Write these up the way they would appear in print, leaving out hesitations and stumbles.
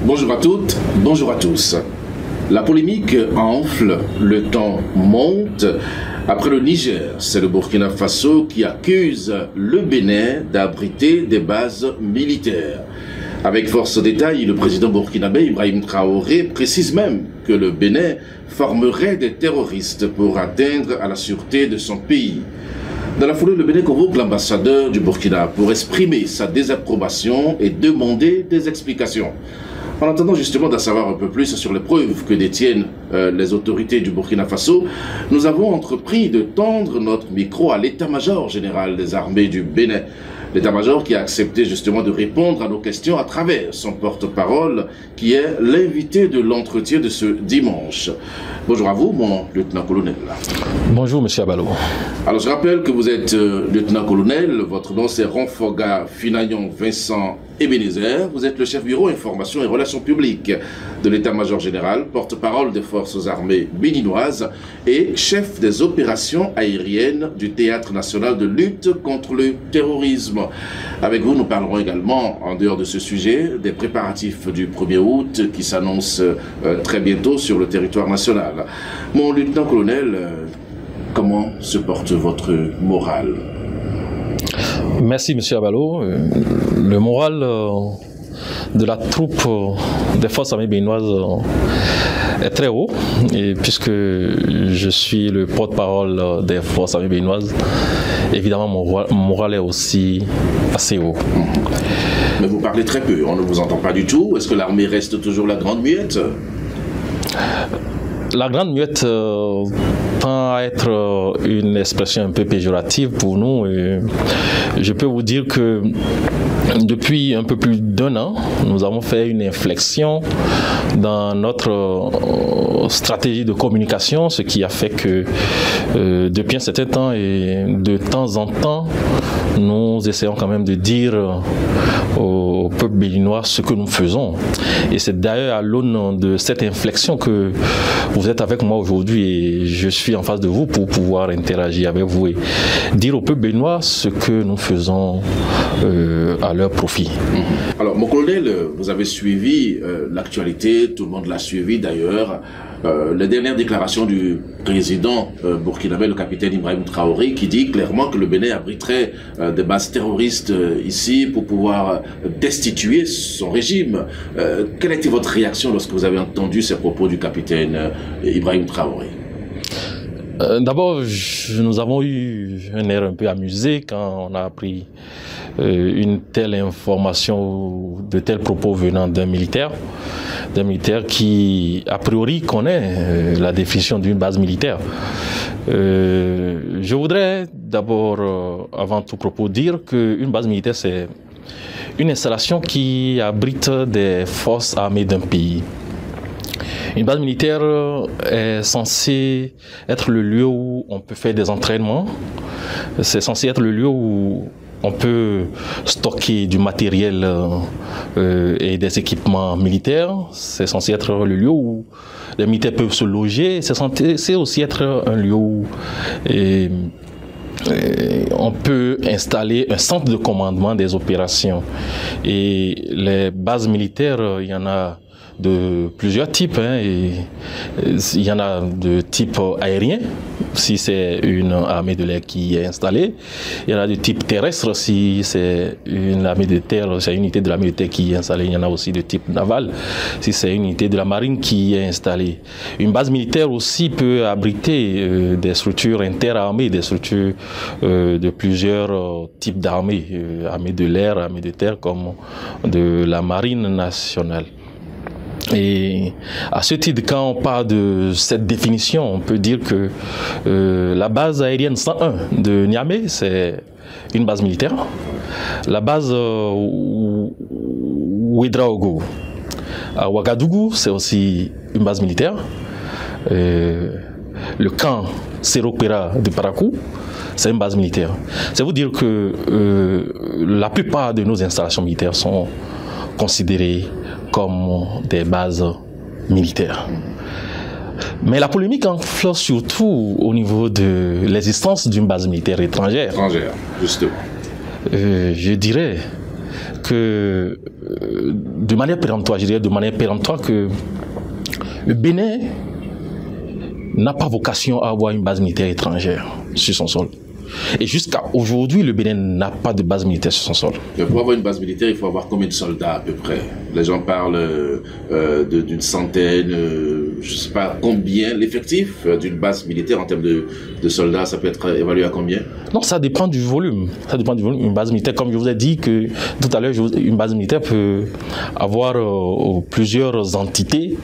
Bonjour à toutes, bonjour à tous. La polémique enfle, le temps monte. Après le Niger, c'est le Burkina Faso qui accuse le Bénin d'abriter des bases militaires. Avec force détail, le président burkinabé Ibrahim Traoré précise même que le Bénin formerait des terroristes pour atteindre à la sûreté de son pays. Dans la foulée, le Bénin convoque l'ambassadeur du Burkina pour exprimer sa désapprobation et demander des explications. En attendant justement d'en savoir un peu plus sur les preuves que détiennent les autorités du Burkina Faso, nous avons entrepris de tendre notre micro à l'état-major général des armées du Bénin. L'état-major qui a accepté justement de répondre à nos questions à travers son porte-parole, qui est l'invité de l'entretien de ce dimanche. Bonjour à vous, mon lieutenant-colonel. Bonjour, monsieur Abalo. Alors, je rappelle que vous êtes lieutenant-colonel. Votre nom, c'est Ronfoga Finayon Vincent Ebenezer. Vous êtes le chef bureau information et relations publiques de l'état-major général, porte-parole des forces armées béninoises et chef des opérations aériennes du Théâtre national de lutte contre le terrorisme. Avec vous, nous parlerons également, en dehors de ce sujet, des préparatifs du 1er août qui s'annoncent très bientôt sur le territoire national. Mon lieutenant-colonel, comment se porte votre morale? Merci, monsieur Abalo. Le moral de la troupe des forces armées béninoises est très haut, et puisque je suis le porte-parole des forces armées béninoises, évidemment mon moral est aussi assez haut. Mais vous parlez très peu, on ne vous entend pas du tout. Est-ce que l'armée reste toujours la grande muette? La grande muette tend à être une expression un peu péjorative pour nous. Et je peux vous dire que depuis un peu plus d'1 an, nous avons fait une inflexion dans notre stratégie de communication, ce qui a fait que depuis un certain temps et de temps en temps, nous essayons quand même de dire au peuple béninois ce que nous faisons. Et c'est d'ailleurs à l'aune de cette inflexion que vous êtes avec moi aujourd'hui et je suis en face de vous pour pouvoir interagir avec vous et dire au peuple béninois ce que nous faisons à leur profit. Alors, mon colonel, vous avez suivi l'actualité, tout le monde l'a suivi d'ailleurs. Les dernières déclarations du président burkinabé, le capitaine Ibrahim Traoré, qui dit clairement que le Bénin abriterait des bases terroristes ici pour pouvoir destituer son régime. Quelle a été votre réaction lorsque vous avez entendu ces propos du capitaine Ibrahim Traoré? D'abord, nous avons eu un air un peu amusé quand on a appris une telle information, de tels propos venant d'un militaire qui, a priori, connaît la définition d'une base militaire. Je voudrais d'abord, avant tout propos, dire qu'une base militaire, c'est une installation qui abrite des forces armées d'un pays. Une base militaire est censée être le lieu où on peut faire des entraînements. C'est censé être le lieu où on peut stocker du matériel et des équipements militaires. C'est censé être le lieu où les militaires peuvent se loger. C'est aussi être un lieu où on peut installer un centre de commandement des opérations. Et les bases militaires, il y en a de plusieurs types, et il y en a de type aérien, si c'est une armée de l'air qui est installée. Il y en a de type terrestre, si c'est une armée de terre, c'est une unité de l'armée de terre qui est installée. Il y en a aussi de type naval, si c'est une unité de la marine qui est installée. Une base militaire aussi peut abriter des structures interarmées, des structures de plusieurs types d'armées, armée de l'air, armée de terre, comme de la marine nationale. Et à ce titre, quand on parle de cette définition, on peut dire que la base aérienne 101 de Niamey, c'est une base militaire. La base Ouedraogo à Ouagadougou, c'est aussi une base militaire. Le camp Séropéra de Parakou, c'est une base militaire. C'est vous dire que la plupart de nos installations militaires sont considérées comme des bases militaires. Mais la polémique enfle surtout au niveau de l'existence d'une base militaire étrangère. Étrangère, justement. Je dirais que, de manière péremptoire, je dirais de manière péremptoire, que le Bénin n'a pas vocation à avoir une base militaire étrangère sur son sol. Et jusqu'à aujourd'hui, le Bénin n'a pas de base militaire sur son sol. Mais pour avoir une base militaire, il faut avoir combien de soldats à peu près? Les gens parlent d'une centaine, je ne sais pas combien. L'effectif d'une base militaire en termes de soldats, ça peut être évalué à combien? Non, ça dépend du volume. Ça dépend du volume. Une base militaire, comme je vous ai dit que tout à l'heure, une base militaire peut avoir plusieurs entités.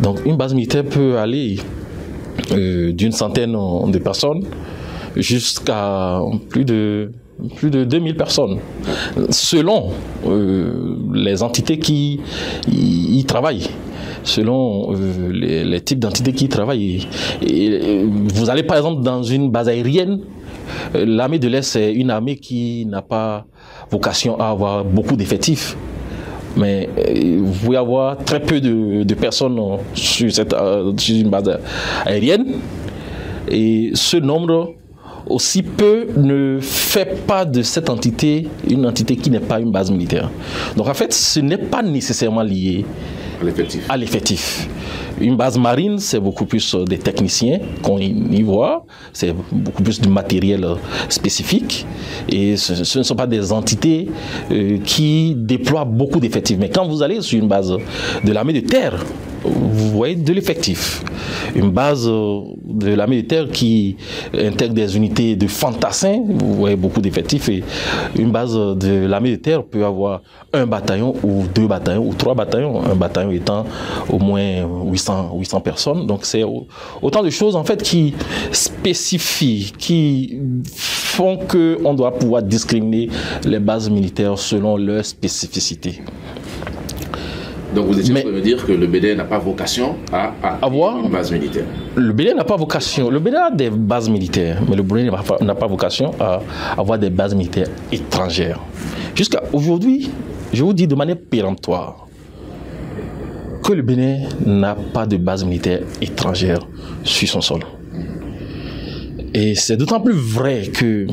Donc une base militaire peut aller d'une centaine de personnes jusqu'à plus de 2000 personnes, selon les entités qui y travaillent, selon les types d'entités qui y travaillent. Et vous allez par exemple dans une base aérienne, l'armée de l'Est, c'est une armée qui n'a pas vocation à avoir beaucoup d'effectifs. Mais vous pouvez avoir très peu de personnes sur une base aérienne. Et ce nombre aussi peu ne fait pas de cette entité une entité qui n'est pas une base militaire. Donc en fait, ce n'est pas nécessairement lié à l'effectif. Une base marine, c'est beaucoup plus des techniciens qu'on y voit, c'est beaucoup plus du matériel spécifique, et ce ne sont pas des entités qui déploient beaucoup d'effectifs. Mais quand vous allez sur une base de l'armée de terre, vous voyez de l'effectif. Une base de l'armée de terre qui intègre des unités de fantassins, vous voyez beaucoup d'effectifs. Et une base de l'armée de terre peut avoir un bataillon ou 2 bataillons ou 3 bataillons, un bataillon étant au moins 800 personnes. Donc c'est autant de choses en fait qui spécifient, qui font qu'on doit pouvoir discriminer les bases militaires selon leur spécificité. Donc vous étiez en train de me dire que le Bénin n'a pas vocation à avoir une base militaire. Le Bénin n'a pas vocation. Le Bénin a des bases militaires, mais le Bénin n'a pas vocation à avoir des bases militaires étrangères. Jusqu'à aujourd'hui, je vous dis de manière péremptoire que le Bénin n'a pas de base militaire étrangère sur son sol. Et c'est d'autant plus vrai que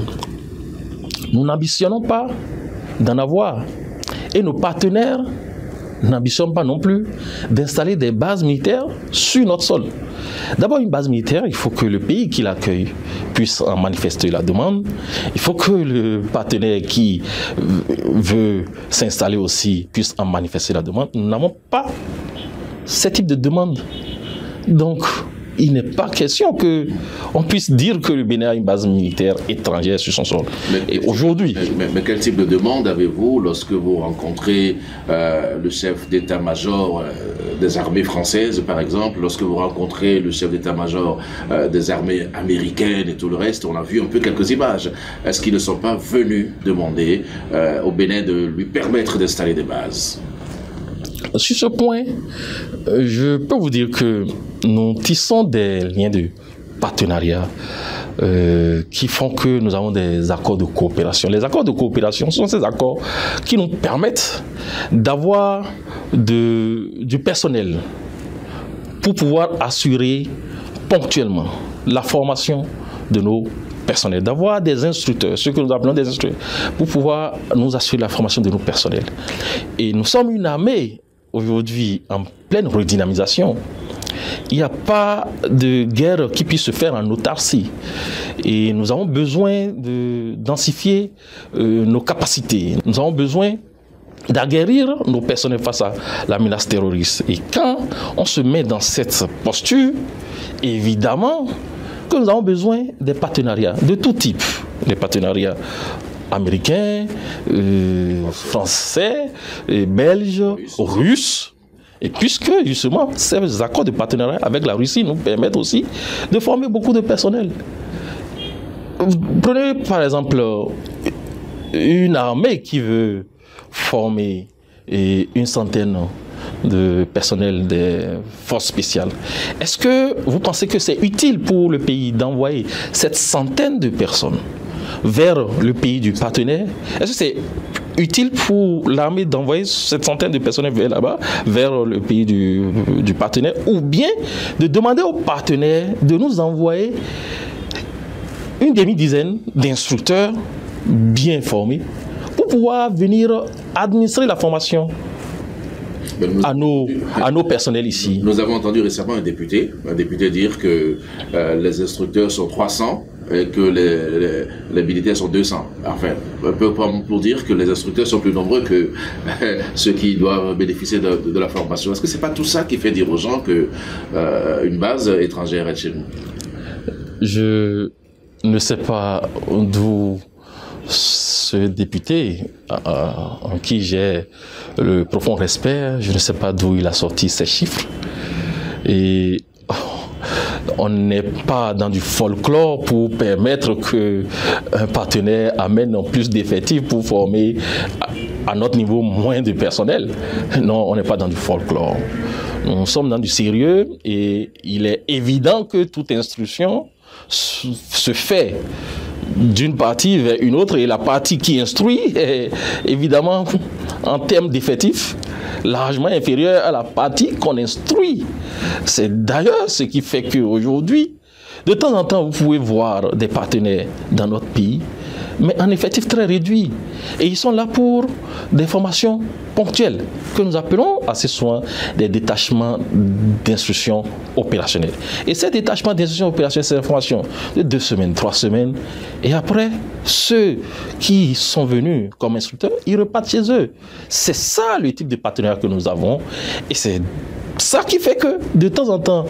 nous n'ambitionnons pas d'en avoir. Et nos partenaires n'ambitionnent pas non plus d'installer des bases militaires sur notre sol. D'abord, une base militaire, il faut que le pays qui l'accueille puisse en manifester la demande. Il faut que le partenaire qui veut s'installer aussi puisse en manifester la demande. Nous n'avons pas ce type de demande. Donc, il n'est pas question qu'on puisse dire que le Bénin a une base militaire étrangère sur son sol. Et aujourd'hui... Mais quel type de demande avez-vous lorsque vous rencontrez le chef d'état-major des armées françaises, par exemple, lorsque vous rencontrez le chef d'état-major des armées américaines et tout le reste? On a vu un peu quelques images. Est-ce qu'ils ne sont pas venus demander au Bénin de lui permettre d'installer des bases? Sur ce point, je peux vous dire que nous tissons des liens de partenariat qui font que nous avons des accords de coopération. Les accords de coopération sont ces accords qui nous permettent d'avoir du personnel pour pouvoir assurer ponctuellement la formation de nos personnels, d'avoir des instructeurs, ce que nous appelons des instructeurs, pour pouvoir nous assurer la formation de nos personnels. Et nous sommes une armée aujourd'hui en pleine redynamisation. Il n'y a pas de guerre qui puisse se faire en autarcie. Et nous avons besoin de densifier nos capacités. Nous avons besoin d'aguerrir nos personnels face à la menace terroriste. Et quand on se met dans cette posture, évidemment que nous avons besoin des partenariats de tout type. Des partenariats américains, français, belges, russes. Et puisque, justement, ces accords de partenariat avec la Russie nous permettent aussi de former beaucoup de personnel. Prenez, par exemple, une armée qui veut former une centaine de personnel des forces spéciales. Est-ce que vous pensez que c'est utile pour le pays d'envoyer cette centaine de personnes vers le pays du partenaire? Est-ce que c'est utile pour l'armée d'envoyer cette centaine de personnes vers là-bas, vers le pays du partenaire, ou bien de demander au partenaire de nous envoyer une demi-dizaine d'instructeurs bien formés pour pour pouvoir venir administrer la formation à nos personnels ici. Nous avons entendu récemment un député dire que les instructeurs sont 300 et que les militaires sont 200. Enfin, un peu pour dire que les instructeurs sont plus nombreux que ceux qui doivent bénéficier de la formation. Est-ce que c'est pas tout ça qui fait dire aux gens que une base étrangère est chez nous? Je ne sais pas d'où ce député, en qui j'ai le profond respect, je ne sais pas d'où il a sorti ces chiffres. Et on n'est pas dans du folklore pour permettre qu'un partenaire amène plus d'effectifs pour former à notre niveau moins de personnel. Non, on n'est pas dans du folklore. Nous sommes dans du sérieux et il est évident que toute instruction se fait d'une partie vers une autre, et la partie qui instruit est évidemment en termes d'effectifs largement inférieure à la partie qu'on instruit. C'est d'ailleurs ce qui fait qu'aujourd'hui, de temps en temps, vous pouvez voir des partenaires dans notre pays, mais en effectif très réduit. Et ils sont là pour des formations ponctuelles, que nous appelons à ces soins des détachements d'instruction opérationnelle. Et ces détachements d'instruction opérationnelle, c'est des formations de 2 semaines, 3 semaines. Et après, ceux qui sont venus comme instructeurs, ils repartent chez eux. C'est ça le type de partenariat que nous avons. Et c'est ça qui fait que, de temps en temps,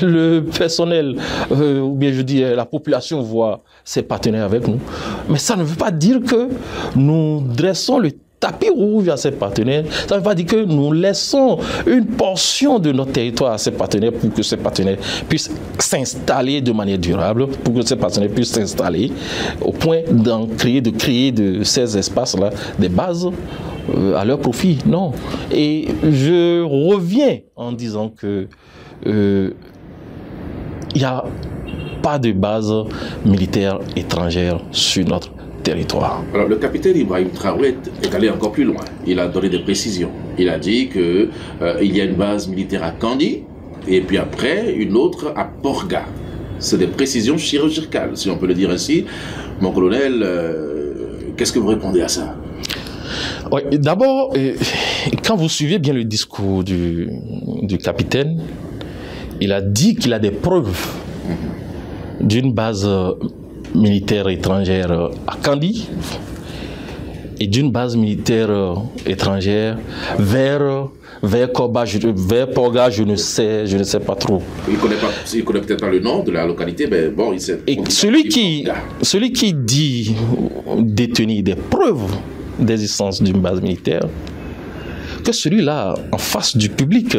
le personnel, ou bien je dis la population voit ses partenaires avec nous. Mais ça ne veut pas dire que nous dressons le tapis rouge à ces partenaires. Ça ne veut pas dire que nous laissons une portion de notre territoire à ces partenaires pour que ces partenaires puissent s'installer de manière durable, pour que ces partenaires puissent s'installer au point de créer de ces espaces-là des bases à leur profit. Non. Et je reviens en disant que il n'y a pas de base militaire étrangère sur notre territoire. Alors, le capitaine Ibrahim Traoré est allé encore plus loin. Il a donné des précisions. Il a dit que il y a une base militaire à Kandi et puis après une autre à Porga. C'est des précisions chirurgicales, si on peut le dire ainsi. Mon colonel, qu'est-ce que vous répondez à ça? Oui, d'abord, quand vous suivez bien le discours du capitaine, il a dit qu'il a des preuves d'une base militaire étrangère à Kandi et d'une base militaire étrangère vers Porga, je ne sais pas trop. Il connaît peut-être pas le nom de la localité, mais bon, il sait. Et celui qui dit détenir des preuves d'existence d'une base militaire, que celui-là, en face du public,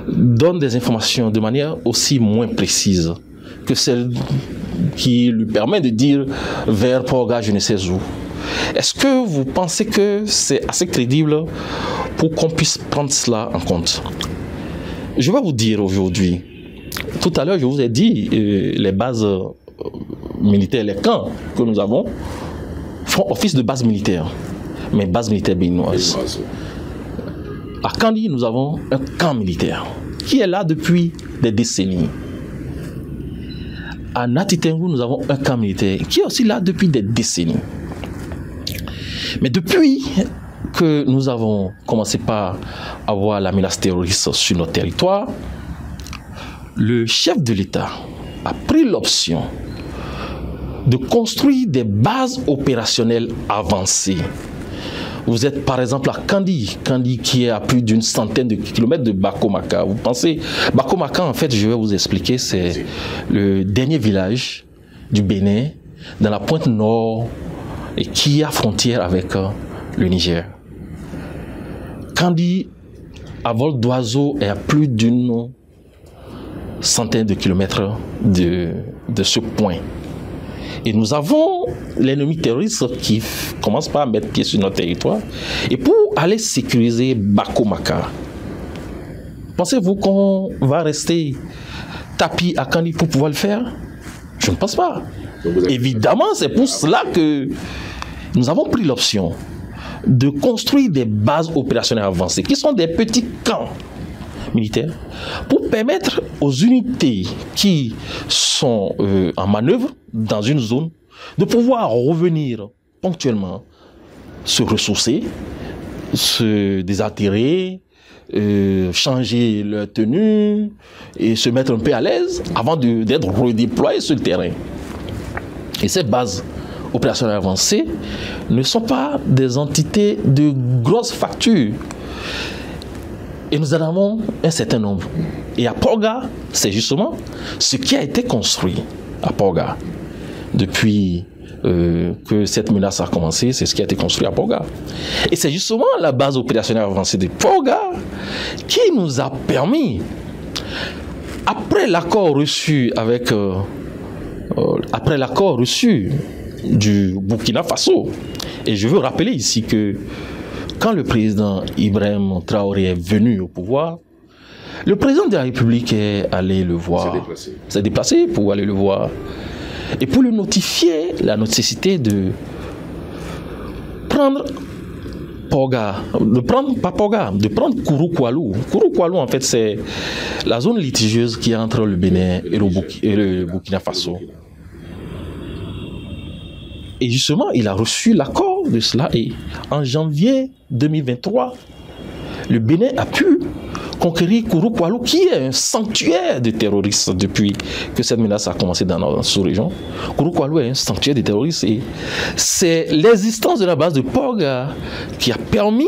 donne des informations de manière aussi moins précise que celle qui lui permet de dire vers Porga, je ne sais où. Est-ce que vous pensez que c'est assez crédible pour qu'on puisse prendre cela en compte? Je vais vous dire aujourd'hui, tout à l'heure je vous ai dit, les bases militaires, les camps que nous avons, font office de base militaire, mais base militaire béninoise. À Kandi, nous avons un camp militaire qui est là depuis des décennies. À Natitengu, nous avons un camp militaire qui est aussi là depuis des décennies. Mais depuis que nous avons commencé par avoir la menace terroriste sur notre territoire, le chef de l'État a pris l'option de construire des bases opérationnelles avancées. Vous êtes par exemple à Kandi qui est à plus d'une centaine de kilomètres de Bakomaka. Vous pensez, Bakomaka en fait, je vais vous expliquer, c'est le dernier village du Bénin, dans la pointe nord, et qui a frontière avec le Niger. Kandi, à vol d'oiseau, est à plus d'une centaine de kilomètres de ce point. Et nous avons l'ennemi terroriste qui commence par mettre pied sur notre territoire. Et pour aller sécuriser Bakomaka, pensez-vous qu'on va rester tapis à Kandi pour pouvoir le faire? Je ne pense pas. Évidemment, c'est pour cela que nous avons pris l'option de construire des bases opérationnelles avancées, qui sont des petits camps militaires, pour permettre aux unités qui sont en manœuvre dans une zone de pouvoir revenir ponctuellement se ressourcer, se désaltérer, changer leur tenue et se mettre un peu à l'aise avant d'être redéployés sur le terrain. Et ces bases opérationnelles avancées ne sont pas des entités de grosse facture. Et nous en avons un certain nombre. Et à Porga, c'est justement ce qui a été construit à Porga. Depuis que cette menace a commencé, c'est ce qui a été construit à Porga. Et c'est justement la base opérationnelle avancée de Porga qui nous a permis, après l'accord reçu avec... après l'accord reçu du Burkina Faso, et je veux rappeler ici que quand le président Ibrahim Traoré est venu au pouvoir, le président de la République est allé le voir, s'est déplacé pour aller le voir, et pour lui notifier la nécessité de prendre Porga, de prendre Kourou Koualou. Kourou Koualou, en fait, c'est la zone litigieuse qui est entre le Bénin et le Burkina Faso. Et justement, il a reçu l'accord de cela. Et en janvier 2023, le Bénin a pu conquérir Kourou Koualou, qui est un sanctuaire de terroristes depuis que cette menace a commencé dans notre sous-région. Kourou Koualou est un sanctuaire de terroristes et c'est l'existence de la base de Porga qui a permis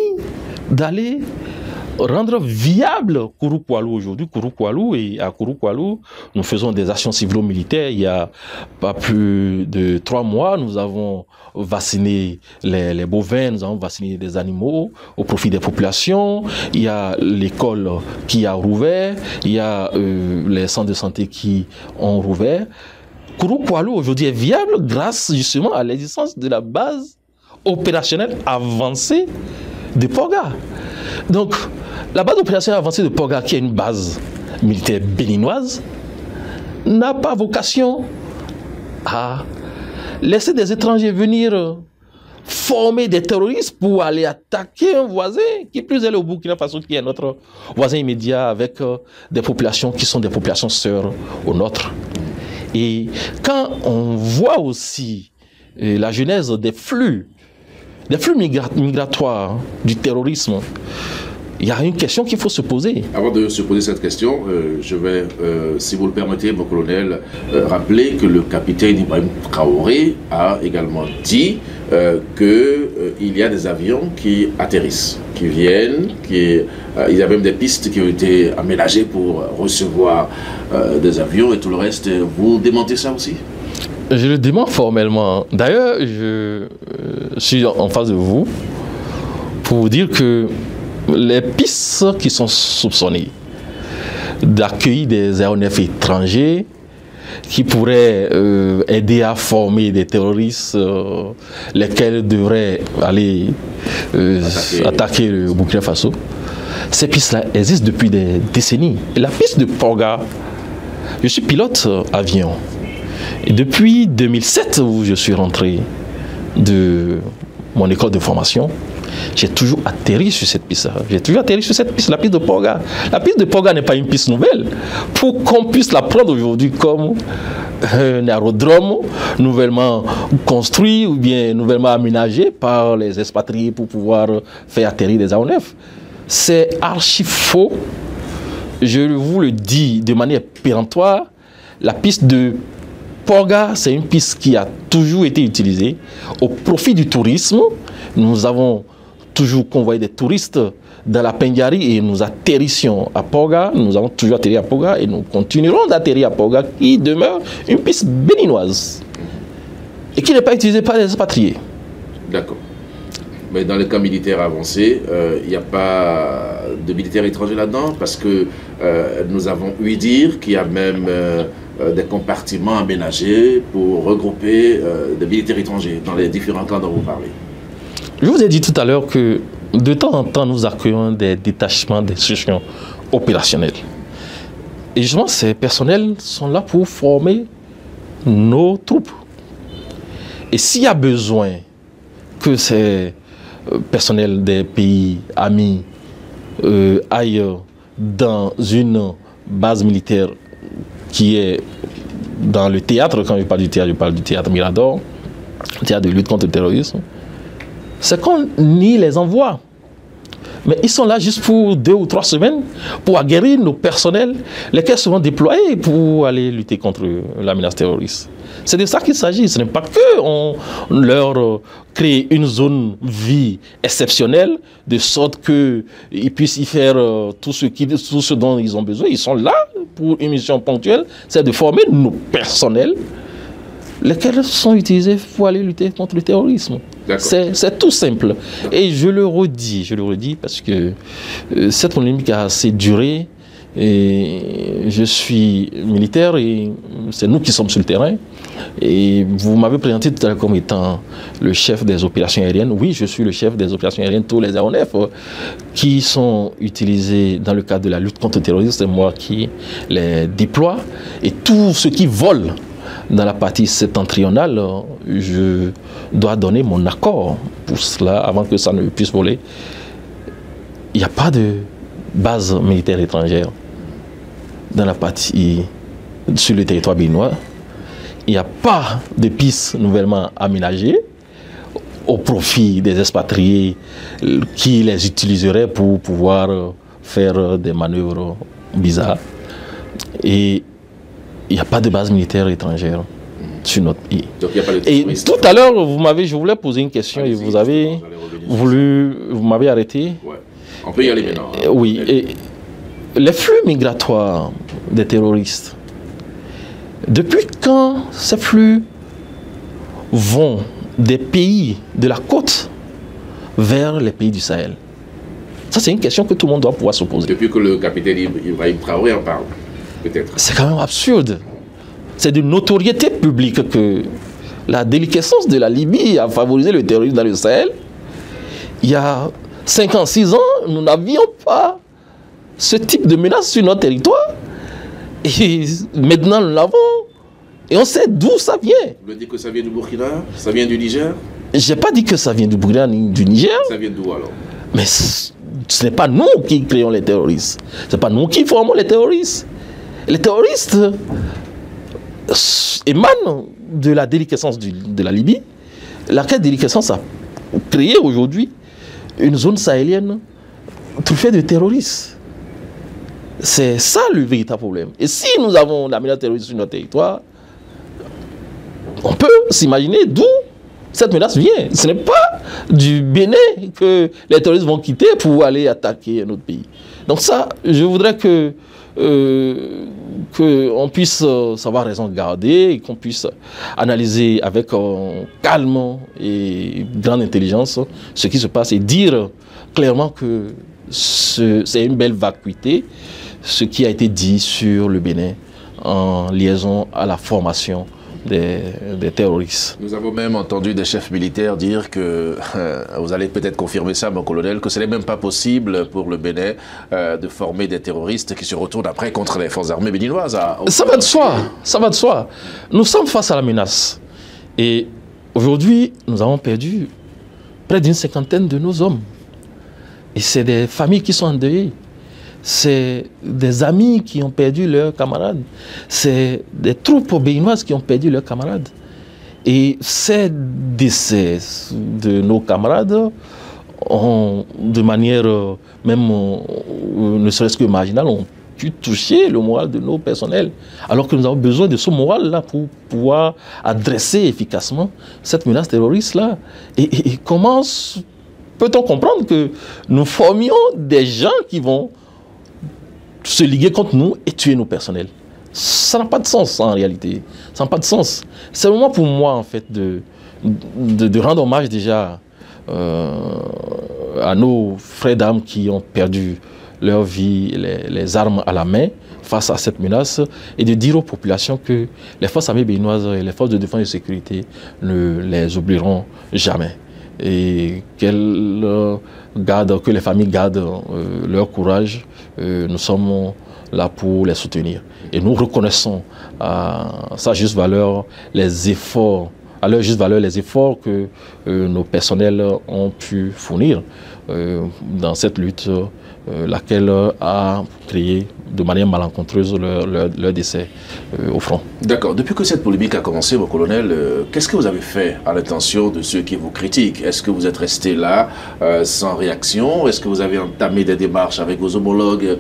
d'aller rendre viable Kourou Koualou aujourd'hui. Kourou Koualou, et à Kourou Koualou, nous faisons des actions civilo-militaires. Il y a pas plus de 3 mois, nous avons vacciné les bovins, nous avons vacciné des animaux au profit des populations. Il y a l'école qui a rouvert, il y a les centres de santé qui ont rouvert. Kourou Koualou aujourd'hui est viable grâce justement à l'existence de la base opérationnelle avancée de Porga. Donc, la base opérationnelle avancée de Porga, qui est une base militaire béninoise, n'a pas vocation à laisser des étrangers venir former des terroristes pour aller attaquer un voisin, qui plus est le Burkina Faso, qui est notre voisin immédiat, avec des populations qui sont des populations sœurs aux nôtres. Et quand on voit aussi la genèse des flux migratoires du terrorisme, il y a une question qu'il faut se poser. Avant de se poser cette question, je vais, si vous le permettez, mon colonel, rappeler que le capitaine Ibrahim Traoré a également dit qu'il y a des avions qui atterrissent, qui viennent, il y a même des pistes qui ont été aménagées pour recevoir des avions et tout le reste. Vous démentez ça aussi? Je le dément formellement. D'ailleurs, je suis en face de vous pour vous dire que les pistes qui sont soupçonnées d'accueillir des aéronefs étrangers qui pourraient aider à former des terroristes, lesquels devraient aller attaquer le Burkina Faso, ces pistes-là existent depuis des décennies. Et la piste de Porga, je suis pilote avion. Et depuis 2007, où je suis rentré de mon école de formation, j'ai toujours atterri sur cette piste. J'ai toujours atterri sur cette piste, la piste de Porga. La piste de Porga n'est pas une piste nouvelle. Pour qu'on puisse la prendre aujourd'hui comme un aérodrome nouvellement construit ou bien nouvellement aménagé par les expatriés pour pouvoir faire atterrir des aéronefs, c'est archi faux. Je vous le dis de manière péremptoire. La piste de Porga, c'est une piste qui a toujours été utilisée au profit du tourisme. Nous avons toujours convoyé des touristes dans la Pendiari et nous atterrissions à Porga. Nous avons toujours atterri à Porga et nous continuerons d'atterrir à Porga, qui demeure une piste béninoise et qui n'est pas utilisée par les expatriés. D'accord. Mais dans les cas militaires avancés, il n'y a pas de militaires étrangers là-dedans, parce que nous avons ouï dire qu'il y a même des compartiments aménagés pour regrouper des militaires étrangers dans les différents camps dont vous parlez. Je vous ai dit tout à l'heure que de temps en temps, nous accueillons des détachements d'instructions opérationnelles. Et justement, ces personnels sont là pour former nos troupes. Et s'il y a besoin que ces personnels des pays amis aillent dans une base militaire qui est dans le théâtre, quand je parle du théâtre Mirador, théâtre de lutte contre le terrorisme, c'est qu'on y les envoie. Mais ils sont là juste pour 2 ou 3 semaines pour aguerrir nos personnels, lesquels seront déployés pour aller lutter contre la menace terroriste. C'est de ça qu'il s'agit. Ce n'est pas qu'on leur crée une zone vie exceptionnelle, de sorte qu'ils puissent y faire tout ce dont ils ont besoin. Ils sont là pour une mission ponctuelle, c'est de former nos personnels, lesquels sont utilisés pour aller lutter contre le terrorisme. C'est tout simple. Et je le redis parce que cette polémique a assez duré. Et je suis militaire et c'est nous qui sommes sur le terrain. Et vous m'avez présenté tout à l'heure comme étant le chef des opérations aériennes. Oui, je suis le chef des opérations aériennes. Tous les aéronefs qui sont utilisés dans le cadre de la lutte contre le terrorisme, c'est moi qui les déploie. Et tout ce qui vole dans la partie septentrionale, je dois donner mon accord pour cela avant que ça ne puisse voler. Il n'y a pas de base militaire étrangère dans la partie sur le territoire béninois. Il n'y a pas de piste nouvellement aménagée au profit des expatriés qui les utiliseraient pour pouvoir faire des manœuvres bizarres. Et il n'y a pas de base militaire étrangère sur notre pays. Donc, il n'y a pas de et tout à l'heure, je voulais poser une question et vous m'avez arrêté. Ouais. On peut y aller maintenant. Oui. Et les flux migratoires des terroristes, depuis quand ces flux vont des pays de la côte vers les pays du Sahel? Ça, c'est une question que tout le monde doit pouvoir se poser. Depuis que le capitaine Ibrahim Traoré en parle, peut-être. C'est quand même absurde. C'est de notoriété publique que la déliquescence de la Libye a favorisé le terrorisme dans le Sahel. Il y a 5 ans, 6 ans, nous n'avions pas ce type de menace sur notre territoire. Et maintenant, nous l'avons. Et on sait d'où ça vient. Vous voulez dire que ça vient du Burkina? Ça vient du Niger? Je n'ai pas dit que ça vient du Burkina ni du Niger. Ça vient d'où alors? Mais ce n'est pas nous qui créons les terroristes. Ce n'est pas nous qui formons les terroristes. Les terroristes émanent de la déliquescence de la Libye. Laquelle déliquescence a créé aujourd'hui une zone sahélienne truffée de terroristes. C'est ça le véritable problème. Et si nous avons la menace terroriste sur notre territoire, on peut s'imaginer d'où cette menace vient. Ce n'est pas du Bénin que les terroristes vont quitter pour aller attaquer un autre pays. Donc ça, je voudrais qu'on puisse savoir raison garder et qu'on puisse analyser avec calme et grande intelligence ce qui se passe et dire clairement que c'est une belle vacuité ce qui a été dit sur le Bénin en liaison à la formation des terroristes. Nous avons même entendu des chefs militaires dire que, vous allez peut-être confirmer ça, mon colonel, que ce n'est même pas possible pour le Bénin de former des terroristes qui se retournent après contre les forces armées béninoises. Ça va de soi, ça va de soi. Nous sommes face à la menace. Et aujourd'hui, nous avons perdu près d'une 50aine de nos hommes. Et c'est des familles qui sont endeuillées. C'est des amis qui ont perdu leurs camarades. C'est des troupes béninoises qui ont perdu leurs camarades. Et ces décès de nos camarades ont, de manière même ne serait-ce que marginale, ont pu toucher le moral de nos personnels. Alors que nous avons besoin de ce moral-là pour pouvoir adresser efficacement cette menace terroriste-là. Et comment peut-on comprendre que nous formions des gens qui vont se liguer contre nous et tuer nos personnels? Ça n'a pas de sens en réalité. Ça n'a pas de sens. C'est le moment pour moi en fait de rendre hommage déjà à nos frères d'armes qui ont perdu leur vie, les armes à la main face à cette menace et de dire aux populations que les forces armées béninoises et les forces de défense et de sécurité ne les oublieront jamais. Et que les familles gardent leur courage. Nous sommes là pour les soutenir. Et nous reconnaissons à sa juste valeur les efforts, à leur juste valeur les efforts que nos personnels ont pu fournir dans cette lutte, laquelle a créé de manière malencontreuse leur décès au front. D'accord. Depuis que cette polémique a commencé, mon colonel, qu'est-ce que vous avez fait à l'intention de ceux qui vous critiquent? Est-ce que vous êtes resté là sans réaction? Est-ce que vous avez entamé des démarches avec vos homologues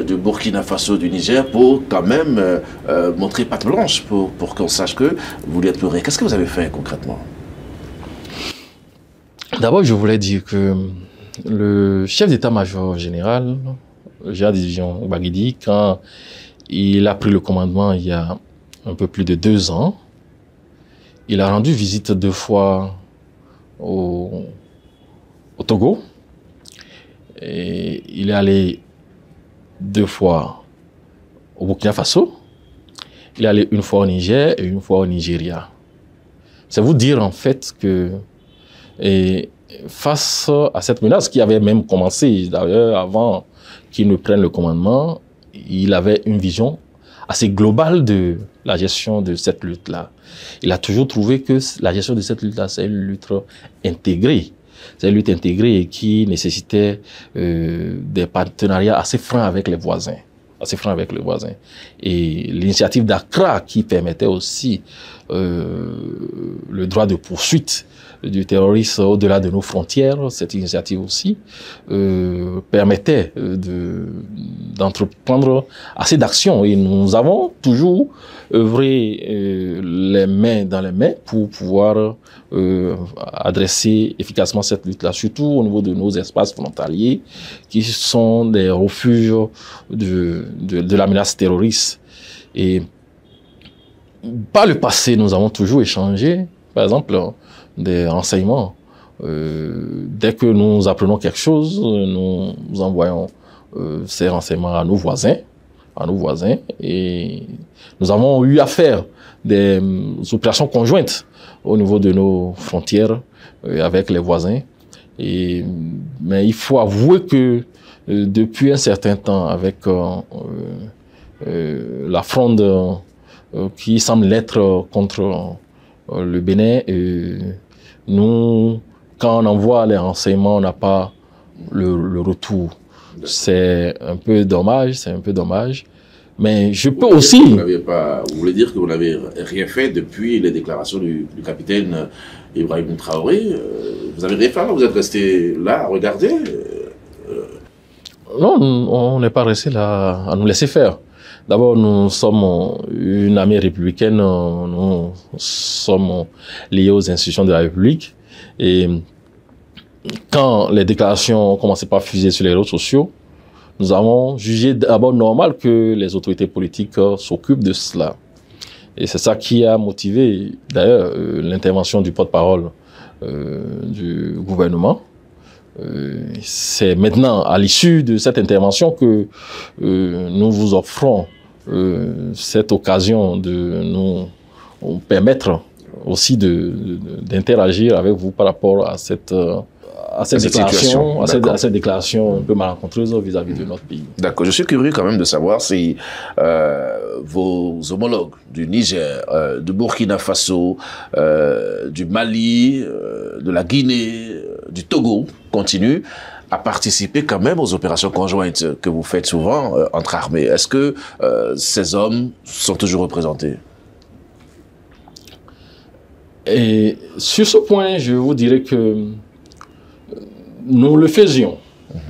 du Burkina Faso, du Niger, pour quand même montrer patte blanche, pour qu'on sache que vous lui êtes pleuré? Qu'est-ce que vous avez fait concrètement? D'abord, je voulais dire que le chef d'état-major général, Général Division Baguidi, quand il a pris le commandement il y a un peu plus de 2 ans, il a rendu visite 2 fois au Togo. Et il est allé 2 fois au Burkina Faso. Il est allé 1 fois au Niger et 1 fois au Nigeria. C'est vous dire en fait que face à cette menace qui avait même commencé d'ailleurs avant qu'il ne prenne le commandement, il avait une vision assez globale de la gestion de cette lutte-là. Il a toujours trouvé que la gestion de cette lutte-là, c'est une lutte intégrée. C'est une lutte intégrée qui nécessitait des partenariats assez francs avec les voisins. Et l'initiative d'Accra qui permettait aussi le droit de poursuite du terrorisme au-delà de nos frontières, cette initiative aussi permettait d'entreprendre assez d'actions. Et nous avons toujours œuvré les mains dans les mains pour pouvoir adresser efficacement cette lutte-là, surtout au niveau de nos espaces frontaliers, qui sont des refuges de la menace terroriste. Et par le passé, nous avons toujours échangé, par exemple, des renseignements. Dès que nous apprenons quelque chose, nous envoyons ces renseignements à nos voisins, et nous avons eu à faire des opérations conjointes au niveau de nos frontières avec les voisins. Mais il faut avouer que depuis un certain temps, avec la fronde qui semble l'être contre le Bénin, nous, quand on envoie les renseignements, on n'a pas le retour. C'est un peu dommage, mais je peux aussi... Vous voulez dire que vous n'avez rien fait depuis les déclarations du capitaine Ibrahim Traoré? Vous avez rien fait? Vous êtes resté là à regarder? Non, on n'est pas resté là à nous laisser faire. D'abord, nous sommes une armée républicaine, nous sommes liés aux institutions de la République. Et quand les déclarations ont commencé par fuser sur les réseaux sociaux, nous avons jugé d'abord normal que les autorités politiques s'occupent de cela. Et c'est ça qui a motivé d'ailleurs l'intervention du porte-parole du gouvernement. C'est maintenant, à l'issue de cette intervention, que nous vous offrons cette occasion de nous permettre aussi d'interagir avec vous par rapport à cette déclaration un peu malencontreuse vis-à-vis de notre pays. D'accord. Je suis curieux quand même de savoir si vos homologues du Niger, du Burkina Faso, du Mali, de la Guinée, du Togo continuent à participer quand même aux opérations conjointes que vous faites souvent entre armées. Est-ce que ces hommes sont toujours représentés? Et sur ce point, je vous dirais que nous le faisions.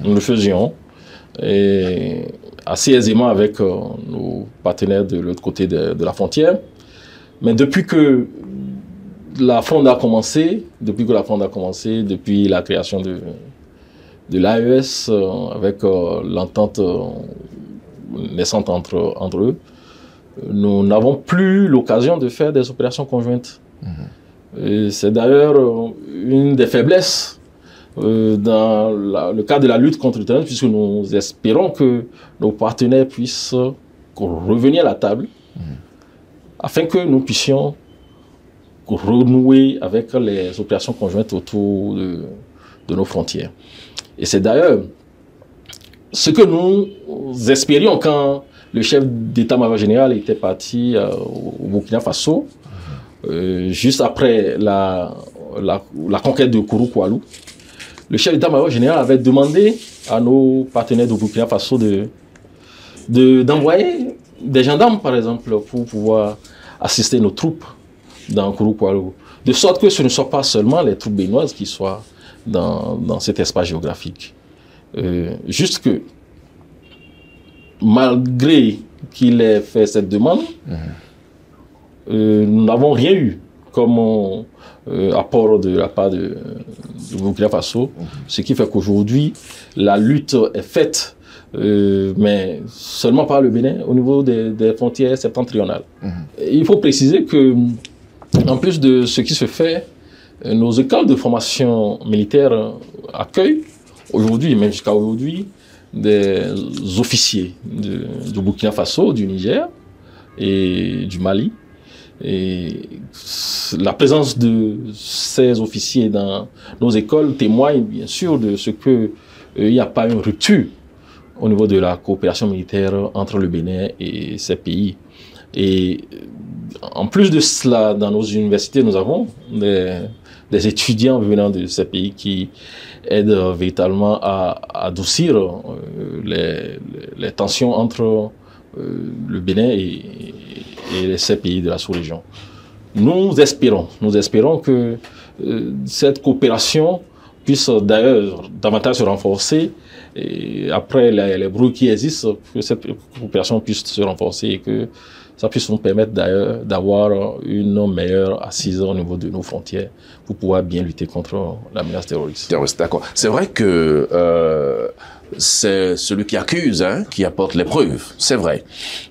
Nous le faisions et assez aisément avec nos partenaires de l'autre côté de la frontière. Mais depuis que la fronde a commencé, depuis la création de l'AES, avec l'entente naissante entre eux, nous n'avons plus l'occasion de faire des opérations conjointes. C'est d'ailleurs une des faiblesses dans le cadre de la lutte contre le terrorisme, puisque nous espérons que nos partenaires puissent revenir à la table afin que nous puissions renouer avec les opérations conjointes autour de nos frontières. Et c'est d'ailleurs ce que nous espérions quand le chef d'état-major général était parti au Burkina Faso, juste après la conquête de Kourou-Koualou. le chef d'état-major général avait demandé à nos partenaires de Burkina Faso d'envoyer des gendarmes, par exemple, pour pouvoir assister nos troupes dans Kouroukourou. De sorte que ce ne soit pas seulement les troupes béninoises qui soient dans cet espace géographique. Juste que, malgré qu'il ait fait cette demande, nous n'avons rien eu comme apport de la part de Burkina Faso, ce qui fait qu'aujourd'hui, la lutte est faite, mais seulement par le Bénin au niveau des frontières septentrionales. Il faut préciser que, en plus de ce qui se fait, nos écoles de formation militaire accueillent aujourd'hui, même jusqu'à aujourd'hui, des officiers du Burkina Faso, du Niger et du Mali. Et la présence de ces officiers dans nos écoles témoigne bien sûr de ce qu'il n'y a pas une rupture au niveau de la coopération militaire entre le Bénin et ces pays. Et en plus de cela, dans nos universités, nous avons des étudiants venant de ces pays qui aident véritablement à adoucir les tensions entre le Bénin et ces pays de la sous-région. Nous espérons que cette coopération puisse d'ailleurs davantage se renforcer et après les bruits qui existent, que cette coopération puisse se renforcer et que ça puisse nous permettre d'ailleurs d'avoir une meilleure assise au niveau de nos frontières pour pouvoir bien lutter contre la menace terroriste. D'accord. C'est vrai que c'est celui qui accuse qui apporte les preuves, c'est vrai.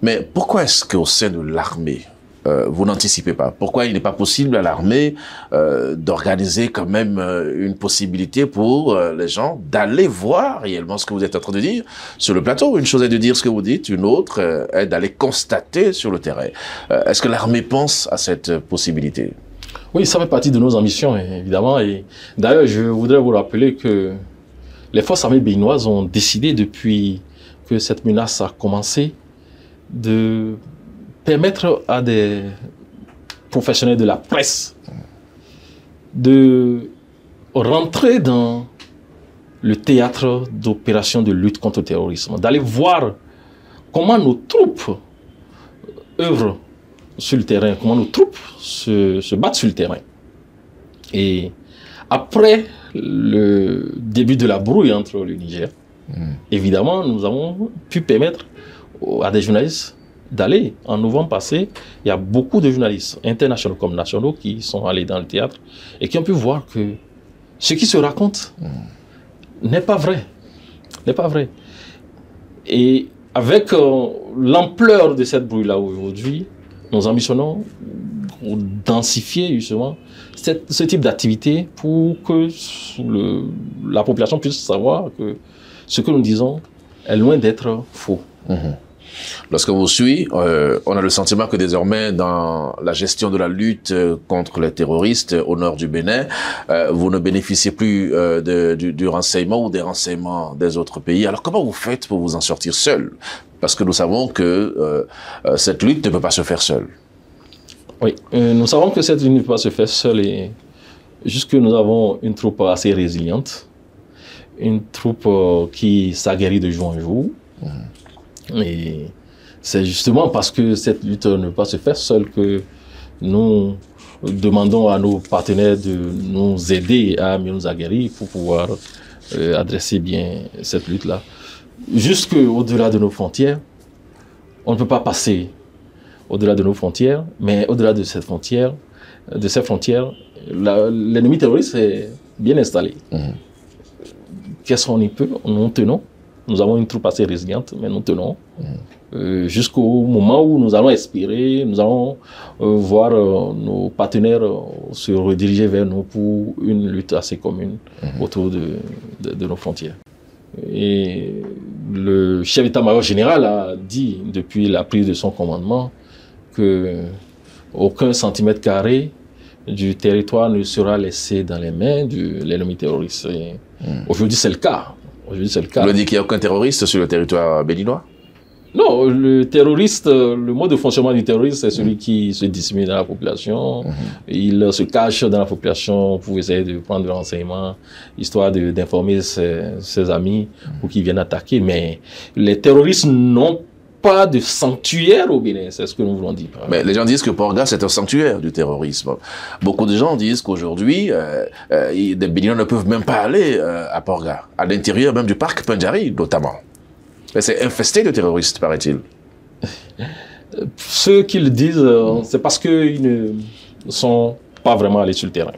Mais pourquoi est-ce qu'au sein de l'armée, vous n'anticipez pas? Pourquoi il n'est pas possible à l'armée d'organiser quand même une possibilité pour les gens d'aller voir réellement ce que vous êtes en train de dire sur le plateau? Une chose est de dire ce que vous dites, une autre est d'aller constater sur le terrain. Est-ce que l'armée pense à cette possibilité? Oui, ça fait partie de nos ambitions, évidemment. Et d'ailleurs, je voudrais vous rappeler que les forces armées béninoises ont décidé depuis que cette menace a commencé de permettre à des professionnels de la presse de rentrer dans le théâtre d'opérations de lutte contre le terrorisme, d'aller voir comment nos troupes œuvrent sur le terrain, comment nos troupes se battent sur le terrain. Et après le début de la brouille entre le Niger, évidemment, nous avons pu permettre à des journalistes d'aller. En novembre passé, il y a beaucoup de journalistes, internationaux comme nationaux, qui sont allés dans le théâtre et qui ont pu voir que ce qui se raconte n'est pas vrai. N'est pas vrai. Et avec l'ampleur de cette brouille-là aujourd'hui, nous ambitionnons densifier justement ce type d'activité pour que la population puisse savoir que ce que nous disons est loin d'être faux. Lorsque vous suit, on a le sentiment que désormais, dans la gestion de la lutte contre les terroristes au nord du Bénin, vous ne bénéficiez plus du renseignement ou des renseignements des autres pays. Alors comment vous faites pour vous en sortir seul? Parce que nous savons que cette lutte ne peut pas se faire seule. Oui, nous savons que cette lutte ne peut pas se faire seule et juste que nous avons une troupe assez résiliente, une troupe qui s'aguerrit de jour en jour. Et c'est justement parce que cette lutte ne peut pas se faire seule que nous demandons à nos partenaires de nous aider à mieux nous aguerrir pour pouvoir adresser bien cette lutte-là. Jusqu'au-delà de nos frontières, on ne peut pas passer au-delà de nos frontières, mais au-delà de ces frontières, l'ennemi terroriste est bien installé. Qu'est-ce qu'on y peut? Nous tenons. Nous avons une troupe assez résiliente, mais nous tenons jusqu'au moment où nous allons espérer, nous allons voir nos partenaires se rediriger vers nous pour une lutte assez commune autour de nos frontières. Et le chef d'état-major général a dit depuis la prise de son commandement que aucun centimètre carré du territoire ne sera laissé dans les mains de l'ennemi terroriste. Aujourd'hui, c'est le cas. Vous voulez dire qu'il n'y a aucun terroriste sur le territoire béninois? Non, le terroriste, le mode de fonctionnement du terroriste, c'est celui qui se dissimule dans la population. Il se cache dans la population pour essayer de prendre des renseignements, histoire d'informer ses amis pour qu'ils viennent attaquer. Mais les terroristes n'ont pas de sanctuaire au Bénin, c'est ce que nous voulons dire. Mais les gens disent que Porga, c'est un sanctuaire du terrorisme. Beaucoup de gens disent qu'aujourd'hui, des Béninois ne peuvent même pas aller à Porga, à l'intérieur même du parc Pendjari, notamment. C'est infesté de terroristes, paraît-il. Ceux qui le disent, c'est parce qu'ils ne sont pas vraiment allés sur le terrain.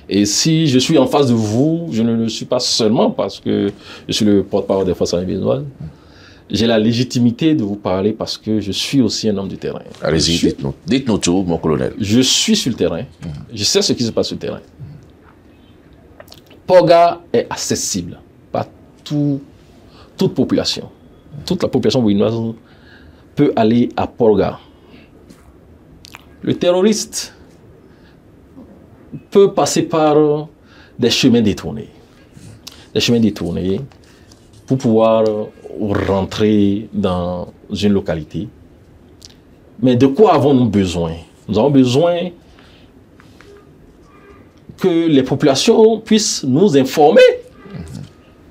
Et si je suis en face de vous, je ne le suis pas seulement parce que je suis le porte-parole des forces armées béninoises. J'ai la légitimité de vous parler parce que je suis aussi un homme du terrain. Allez-y, dites-nous. Dites-nous tout, mon colonel. Je suis sur le terrain. Je sais ce qui se passe sur le terrain. Porga est accessible par toute population. Toute la population béninoise peut aller à Porga. Le terroriste peut passer par des chemins détournés. Des chemins détournés pour pouvoir rentrer dans une localité. Mais de quoi avons-nous besoin? Nous avons besoin que les populations puissent nous informer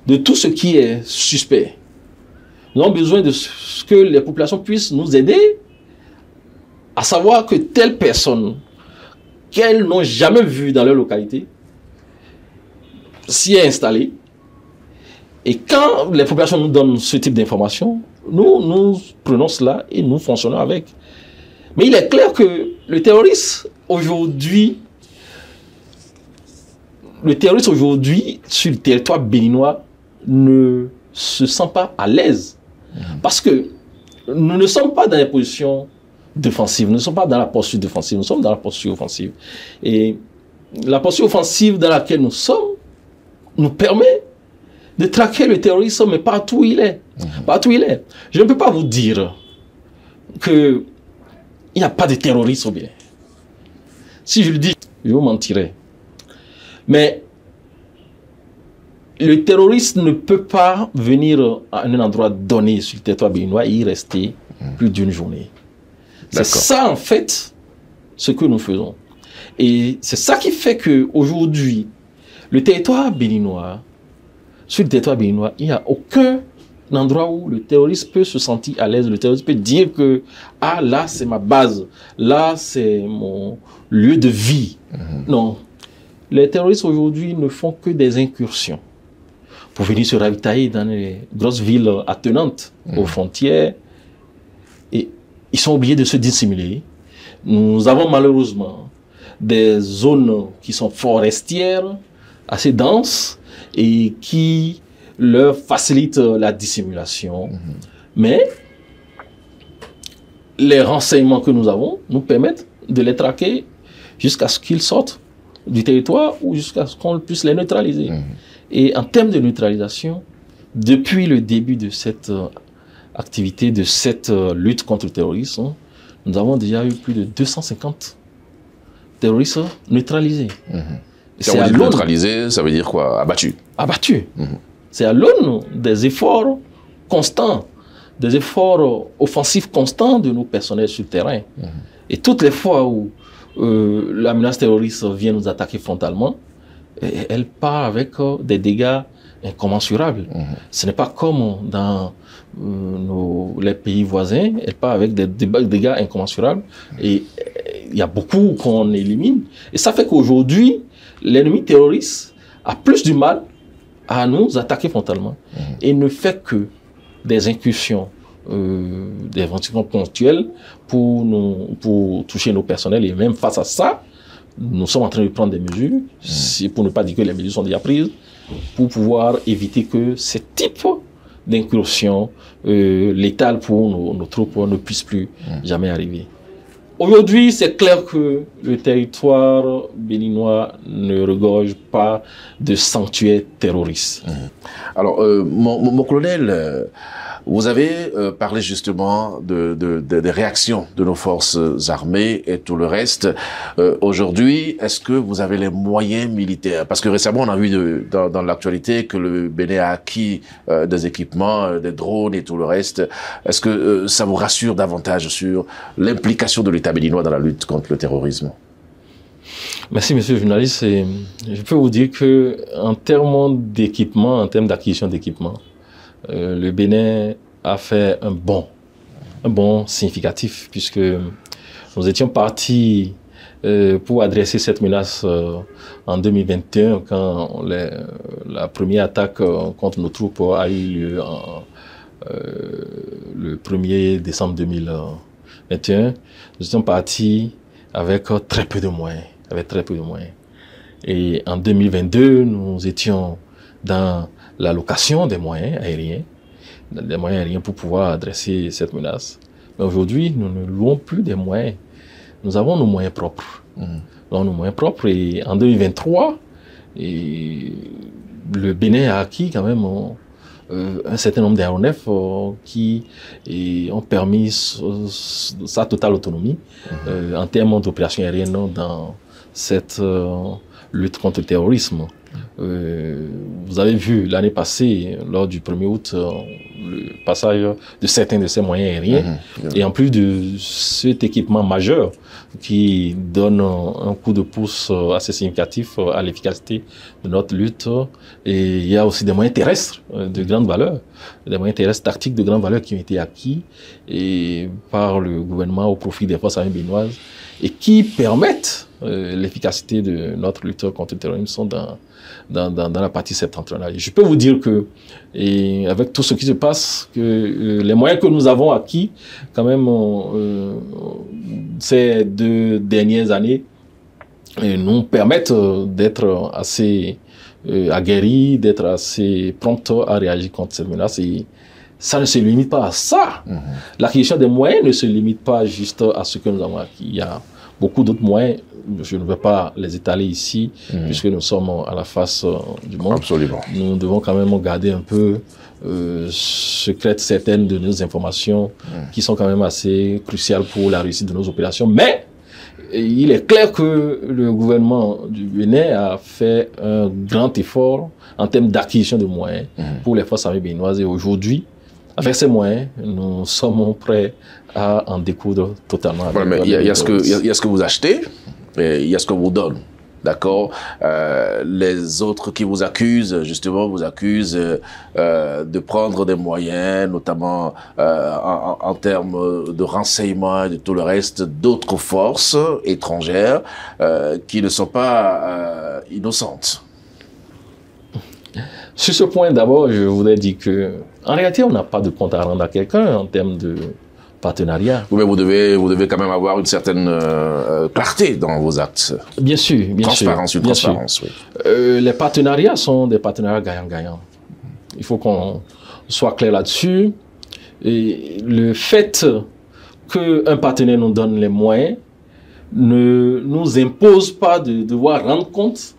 de tout ce qui est suspect. Nous avons besoin de ce que les populations puissent nous aider à savoir que telle personne qu'elles n'ont jamais vue dans leur localité s'y est installée. Et quand les populations nous donnent ce type d'informations, nous prenons cela et nous fonctionnons avec. Mais il est clair que le terroriste aujourd'hui sur le territoire béninois ne se sent pas à l'aise. Parce que nous ne sommes pas dans les positions défensives, nous ne sommes pas dans la posture défensive, nous sommes dans la posture offensive. Et la posture offensive dans laquelle nous sommes nous permet de traquer le terrorisme, mais partout où il est. Partout où il est. Je ne peux pas vous dire qu'il n'y a pas de terrorisme au Bénin. Si je le dis, je vous mentirais. Mais le terroriste ne peut pas venir à un endroit donné sur le territoire béninois et y rester plus d'une journée. C'est ça, en fait, ce que nous faisons. Et c'est ça qui fait qu'aujourd'hui, le territoire béninois, sur le territoire béninois, il n'y a aucun endroit où le terroriste peut se sentir à l'aise. Le terroriste peut dire que, ah, là, c'est ma base. Là, c'est mon lieu de vie. Non. Les terroristes aujourd'hui ne font que des incursions pour venir se ravitailler dans les grosses villes attenantes aux frontières. Et ils sont obligés de se dissimuler. Nous avons malheureusement des zones qui sont forestières, assez denses, et qui leur facilitent la dissimulation. Mais les renseignements que nous avons nous permettent de les traquer jusqu'à ce qu'ils sortent du territoire ou jusqu'à ce qu'on puisse les neutraliser. Et en termes de neutralisation, depuis le début de cette activité, de cette lutte contre le terrorisme, nous avons déjà eu plus de 250 terroristes neutralisés. C'est à l'aune. Neutralisés, ça veut dire quoi? Abattus. Abattus. C'est à l'aune des efforts constants, des efforts offensifs constants de nos personnels sur le terrain. Et toutes les fois où la menace terroriste vient nous attaquer frontalement, elle part avec des dégâts incommensurables. Ce n'est pas comme dans les pays voisins, elle part avec des dégâts incommensurables. Et il y a beaucoup qu'on élimine. Et ça fait qu'aujourd'hui, l'ennemi terroriste a plus du mal à nous attaquer frontalement et ne fait que des incursions, des renseignements ponctuels pour toucher nos personnels. Et même face à ça, nous sommes en train de prendre des mesures, pour ne pas dire que les mesures sont déjà prises, pour pouvoir éviter que ce type d'incursion létale pour nos troupes ne puisse plus jamais arriver. Aujourd'hui, c'est clair que le territoire béninois ne regorge pas de sanctuaires terroristes. Alors, mon colonel, Vous avez parlé justement des réactions de nos forces armées et tout le reste. Aujourd'hui, est-ce que vous avez les moyens militaires? Parce que récemment, on a vu dans l'actualité que le Bénin a acquis des équipements, des drones et tout le reste. Est-ce que ça vous rassure davantage sur l'implication de l'État béninois dans la lutte contre le terrorisme? Merci, monsieur le journaliste. Je peux vous dire que en termes d'équipement, en termes d'acquisition d'équipement, le Bénin a fait un bond significatif, puisque nous étions partis pour adresser cette menace en 2021, quand la première attaque contre nos troupes a eu lieu le 1er décembre 2021. Nous étions partis avec très peu de moyens. Et en 2022, nous étions dans l'allocation des moyens aériens, pour pouvoir adresser cette menace. Mais aujourd'hui, nous ne louons plus des moyens. Nous avons nos moyens propres. Et en 2023, le Bénin a acquis quand même un certain nombre d'aéronefs qui ont permis sa totale autonomie en termes d'opérations aériennes dans cette lutte contre le terrorisme. Vous avez vu l'année passée, lors du 1er août, le passage de certains de ces moyens aériens. Et en plus de cet équipement majeur qui donne un coup de pouce assez significatif à l'efficacité de notre lutte, et il y a aussi des moyens terrestres de grande valeur, des moyens terrestres tactiques de grande valeur qui ont été acquis par le gouvernement au profit des forces armées béninoises et qui permettent l'efficacité de notre lutte contre le terrorisme sont dans la partie septentrionale. Je peux vous dire que, avec tout ce qui se passe, que les moyens que nous avons acquis, quand même, ces 2 dernières années, nous permettent d'être assez aguerris, d'être assez prompts à réagir contre cette menace. Et ça ne se limite pas à ça. L'acquisition des moyens ne se limite pas juste à ce que nous avons acquis. Il y a beaucoup d'autres moyens. Je ne vais pas les étaler ici, puisque nous sommes à la face du monde. Absolument. Nous devons quand même garder un peu secrètes certaines de nos informations qui sont quand même assez cruciales pour la réussite de nos opérations. Mais il est clair que le gouvernement du Bénin a fait un grand effort en termes d'acquisition de moyens pour les forces armées béninoises. Et aujourd'hui, avec ces moyens, nous sommes prêts à en découdre totalement. Voilà, mais il y a ce que vous achetez, et il y a ce qu'on vous donne. D'accord. Les autres qui vous accusent, justement, vous accusent de prendre des moyens, notamment en termes de renseignement et de tout le reste, d'autres forces étrangères qui ne sont pas innocentes. Sur ce point, d'abord, je voudrais dire que, en réalité, on n'a pas de compte à rendre à quelqu'un en termes de partenariat. Oui, mais vous devez quand même avoir une certaine clarté dans vos actes. Bien sûr, bien transparence, sûr. Une transparence, oui. Les partenariats sont des partenariats gagnant-gagnant. Il faut qu'on soit clair là-dessus. Et le fait qu'un partenaire nous donne les moyens ne nous impose pas de devoir rendre compte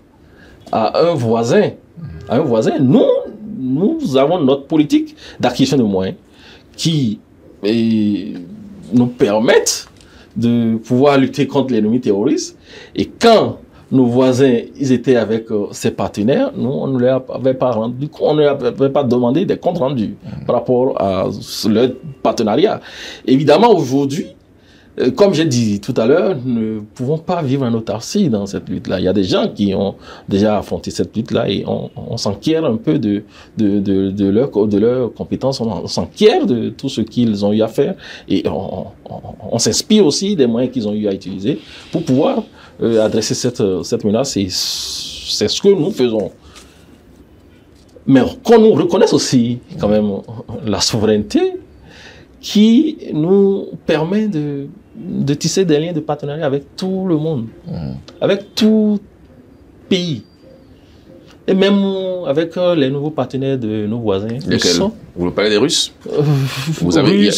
à un voisin. Nous avons notre politique d'acquisition de moyens qui nous permettent de pouvoir lutter contre l'ennemi terroriste. Et quand nos voisins ils étaient avec ces partenaires, nous, on ne leur avait pas rendu, on ne leur avait pas demandé des comptes rendus par rapport à leur partenariat. Évidemment, aujourd'hui, comme j'ai dit tout à l'heure, nous ne pouvons pas vivre en autarcie dans cette lutte-là. Il y a des gens qui ont déjà affronté cette lutte-là et on s'enquiert un peu de leurs compétences, on s'enquiert de tout ce qu'ils ont eu à faire et on s'inspire aussi des moyens qu'ils ont eu à utiliser pour pouvoir adresser cette menace et c'est ce que nous faisons. Mais qu'on nous reconnaisse aussi quand même la souveraineté qui nous permet de tisser des liens de partenariat avec tout le monde, avec tout pays, et même avec les nouveaux partenaires de nos voisins. Lesquels? Vous parlez des Russes? Vous avez,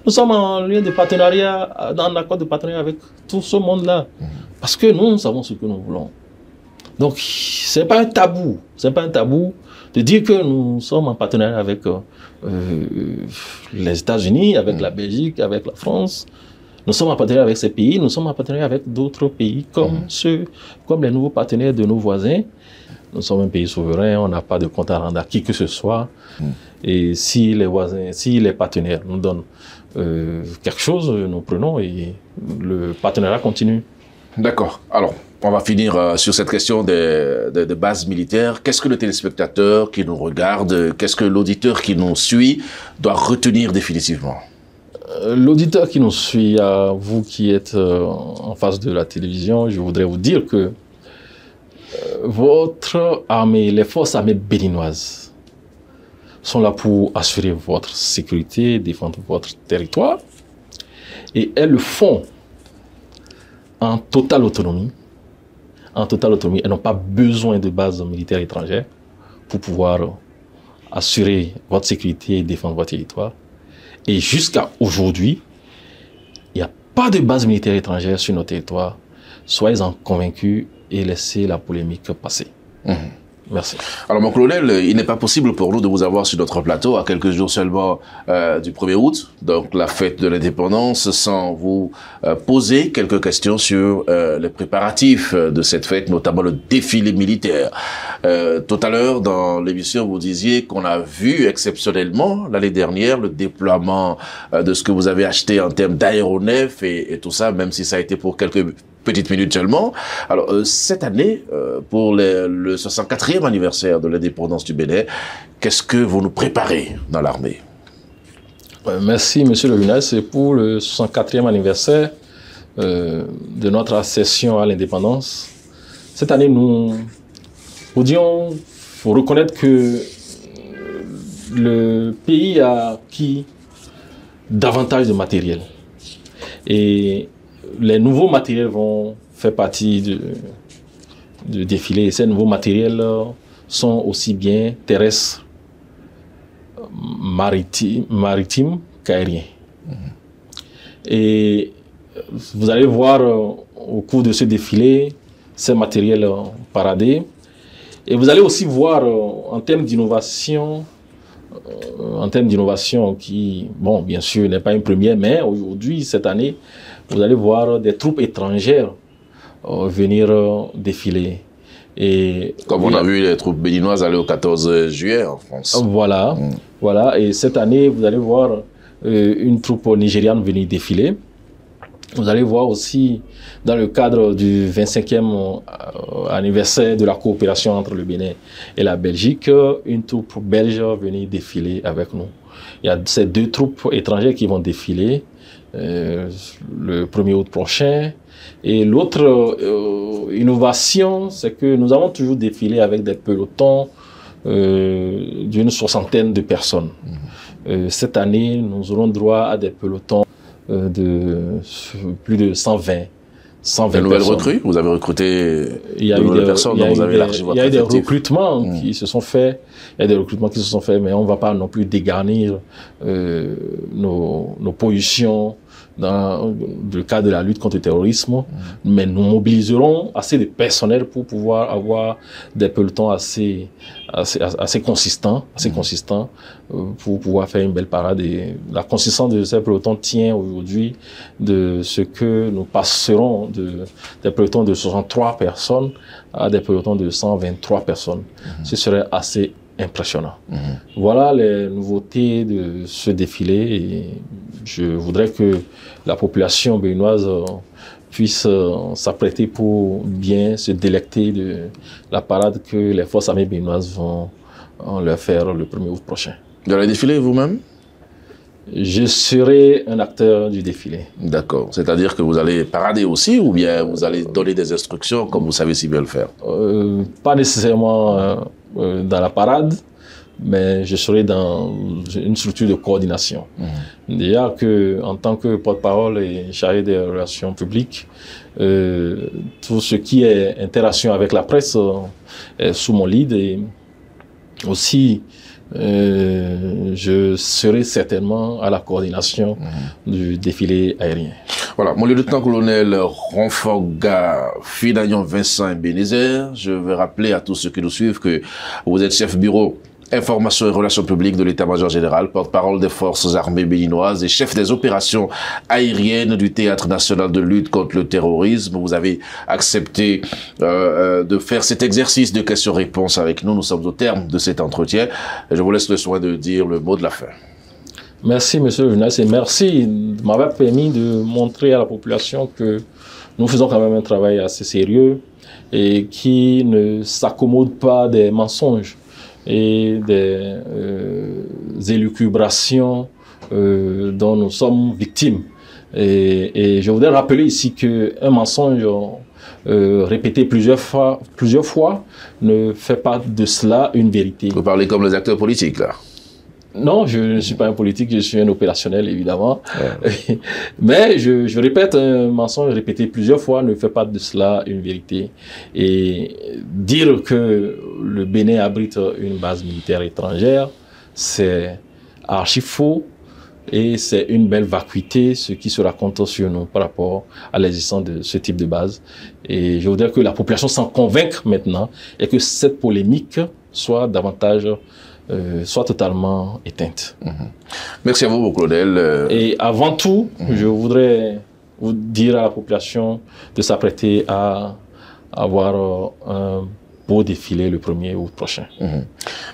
nous sommes en lien de partenariat, dans un accord de partenariat avec tout ce monde-là, parce que nous savons ce que nous voulons. Donc, c'est pas un tabou. C'est pas un tabou de dire que nous sommes en partenariat avec les États-Unis, avec la Belgique, avec la France. Nous sommes en partenariat avec ces pays, nous sommes en partenariat avec d'autres pays comme les nouveaux partenaires de nos voisins. Nous sommes un pays souverain, on n'a pas de compte à rendre à qui que ce soit. Et si les voisins, si les partenaires nous donnent quelque chose, nous prenons et le partenariat continue. D'accord. Alors, on va finir sur cette question de bases militaires. Qu'est-ce que le téléspectateur qui nous regarde, qu'est-ce que l'auditeur qui nous suit doit retenir définitivement? L'auditeur qui nous suit, à vous qui êtes en face de la télévision, je voudrais vous dire que votre armée, les forces armées béninoises sont là pour assurer votre sécurité, défendre votre territoire. Et elles le font en totale autonomie. En totale autonomie. Elles n'ont pas besoin de bases militaires étrangères pour pouvoir assurer votre sécurité et défendre votre territoire. Et jusqu'à aujourd'hui, il n'y a pas de base militaire étrangère sur notre territoire. Soyez-en convaincus et laissez la polémique passer. Merci. Alors, mon colonel, il n'est pas possible pour nous de vous avoir sur notre plateau à quelques jours seulement du 1er août, donc la fête de l'indépendance, sans vous poser quelques questions sur les préparatifs de cette fête, notamment le défilé militaire. Tout à l'heure, dans l'émission, vous disiez qu'on a vu exceptionnellement l'année dernière le déploiement de ce que vous avez acheté en termes d'aéronefs et tout ça, même si ça a été pour quelques petites minutes seulement. Alors, cette année, pour le 64e anniversaire de l'indépendance du Bénin, qu'est-ce que vous nous préparez dans l'armée? Merci, Monsieur le Ministre. C'est pour le 64e anniversaire de notre accession à l'indépendance. Cette année, nous voulions reconnaître que le pays a acquis davantage de matériel. Et les nouveaux matériels vont faire partie du défilé. Et ces nouveaux matériels sont aussi bien terrestres, maritimes qu'aériens. Et vous allez voir au cours de ce défilé ces matériels paradés. Et vous allez aussi voir en termes d'innovation, qui, bon, bien sûr, n'est pas une première, mais aujourd'hui, cette année, vous allez voir des troupes étrangères venir défiler. Et comme on a vu les troupes béninoises aller au 14 juillet en France. Voilà, voilà. Et cette année, vous allez voir une troupe nigériane venir défiler. Vous allez voir aussi, dans le cadre du 25e anniversaire de la coopération entre le Bénin et la Belgique, une troupe belge venir défiler avec nous. Il y a ces deux troupes étrangères qui vont défiler le 1er août prochain. Et l'autre innovation, c'est que nous avons toujours défilé avec des pelotons d'une 60aine de personnes. Cette année, nous aurons droit à des pelotons de plus de 120 de nouvelles recrues? Vous avez recruté de nouvelles personnes, donc vous avez élargi votre effectif. Il y a des recrutements qui se sont faits. Il y a des recrutements qui se sont faits, mais on ne va pas non plus dégarnir nos positions dans le cadre de la lutte contre le terrorisme. Mais nous mobiliserons assez de personnel pour pouvoir avoir des pelotons assez consistants, pour pouvoir faire une belle parade. Et la consistance de ces pelotons tient aujourd'hui de ce que nous passerons des pelotons de 63 personnes à des pelotons de 123 personnes. Ce serait assez impressionnant. Voilà les nouveautés de ce défilé et je voudrais que la population béninoise puisse s'apprêter pour bien se délecter de la parade que les forces armées béninoises vont leur faire le 1er août prochain. Vous allez défiler vous-même? Je serai un acteur du défilé. D'accord. C'est-à-dire que vous allez parader aussi ou bien vous allez donner des instructions comme vous savez si bien le faire? Pas nécessairement dans la parade, mais je serai dans une structure de coordination. Déjà que, en tant que porte-parole et chargé des relations publiques, tout ce qui est interaction avec la presse est sous mon lead et Aussi, je serai certainement à la coordination du défilé aérien. Voilà, mon lieutenant-colonel Ronfoga Finayon Vincent Ebenezer, je veux rappeler à tous ceux qui nous suivent que vous êtes chef bureau Information et Relations publiques de l'État-major général, porte-parole des forces armées béninoises et chef des opérations aériennes du Théâtre national de lutte contre le terrorisme. Vous avez accepté de faire cet exercice de questions-réponses avec nous. Nous sommes au terme de cet entretien. Je vous laisse le soin de dire le mot de la fin. Merci, monsieur le journaliste, et merci de m'avoir permis de montrer à la population que nous faisons quand même un travail assez sérieux et qui ne s'accommode pas des mensonges et des élucubrations dont nous sommes victimes. Et je voudrais rappeler ici qu'un mensonge répété plusieurs fois ne fait pas de cela une vérité. Vous parlez comme les acteurs politiques, là. Non, je ne suis pas un politique, je suis un opérationnel, évidemment. Ouais. Mais je répète, un mensonge répété plusieurs fois ne fait pas de cela une vérité. Et dire que le Bénin abrite une base militaire étrangère, c'est archi faux et c'est une belle vacuité, ce qui se raconte sur nous par rapport à l'existence de ce type de base. Et je voudrais que la population s'en convainque maintenant et que cette polémique soit davantage soit totalement éteinte. Merci à vous, mon colonel. Et avant tout, je voudrais vous dire à la population de s'apprêter à avoir un beau défilé le 1er août prochain.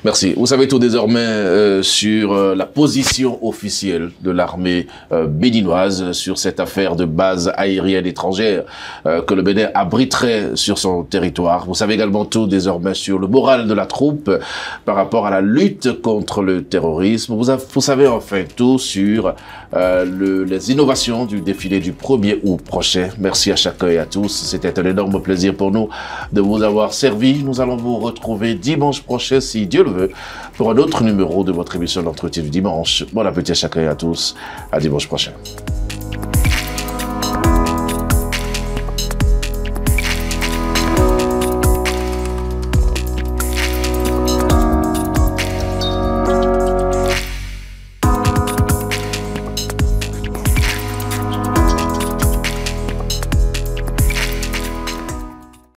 Merci. Vous savez tout désormais sur la position officielle de l'armée béninoise sur cette affaire de base aérienne étrangère que le Bénin abriterait sur son territoire. Vous savez également tout désormais sur le moral de la troupe par rapport à la lutte contre le terrorisme. Vous savez enfin tout sur les innovations du défilé du 1er août prochain. Merci à chacun et à tous. C'était un énorme plaisir pour nous de vous avoir servi. Nous allons vous retrouver dimanche prochain, si Dieu le veut, pour un autre numéro de votre émission d'entretien du dimanche. Bon appétit à chacun et à tous. À dimanche prochain.